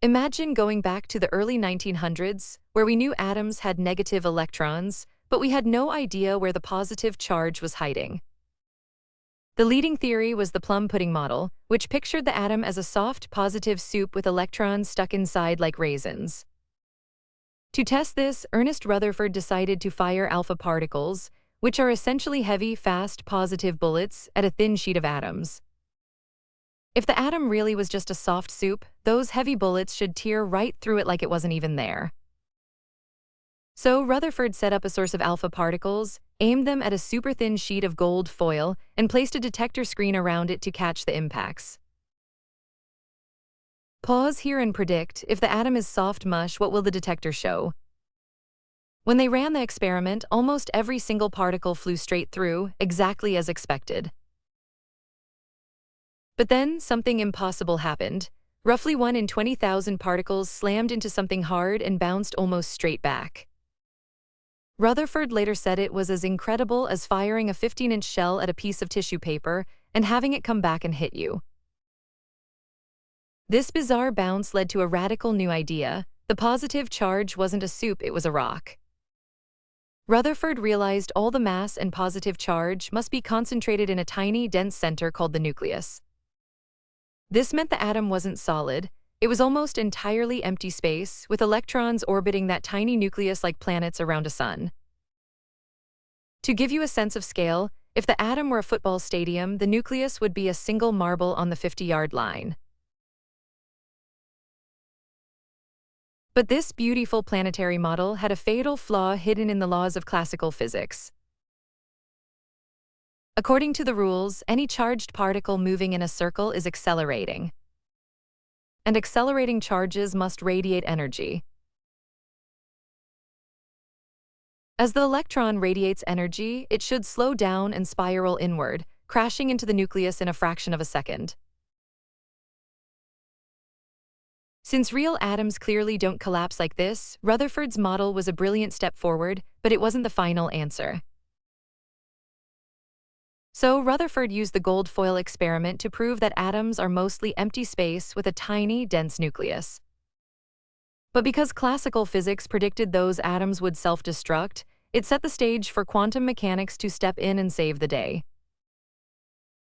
Imagine going back to the early 1900s, where we knew atoms had negative electrons, but we had no idea where the positive charge was hiding. The leading theory was the plum pudding model, which pictured the atom as a soft, positive soup with electrons stuck inside like raisins. To test this, Ernest Rutherford decided to fire alpha particles, which are essentially heavy, fast, positive bullets, at a thin sheet of atoms. If the atom really was just a soft soup, those heavy bullets should tear right through it like it wasn't even there. So Rutherford set up a source of alpha particles, aimed them at a super-thin sheet of gold foil, and placed a detector screen around it to catch the impacts. Pause here and predict, if the atom is soft mush, what will the detector show? When they ran the experiment, almost every single particle flew straight through, exactly as expected. But then, something impossible happened. Roughly 1 in 20,000 particles slammed into something hard and bounced almost straight back. Rutherford later said it was as incredible as firing a 15-inch shell at a piece of tissue paper and having it come back and hit you. This bizarre bounce led to a radical new idea. The positive charge wasn't a soup, it was a rock. Rutherford realized all the mass and positive charge must be concentrated in a tiny, dense center called the nucleus. This meant the atom wasn't solid. It was almost entirely empty space, with electrons orbiting that tiny nucleus like planets around a sun. To give you a sense of scale, if the atom were a football stadium, the nucleus would be a single marble on the 50-yard line. But this beautiful planetary model had a fatal flaw hidden in the laws of classical physics. According to the rules, any charged particle moving in a circle is accelerating. And accelerating charges must radiate energy. As the electron radiates energy, it should slow down and spiral inward, crashing into the nucleus in a fraction of a second. Since real atoms clearly don't collapse like this, Rutherford's model was a brilliant step forward, but it wasn't the final answer. So Rutherford used the gold foil experiment to prove that atoms are mostly empty space with a tiny, dense nucleus. But because classical physics predicted those atoms would self-destruct, it set the stage for quantum mechanics to step in and save the day.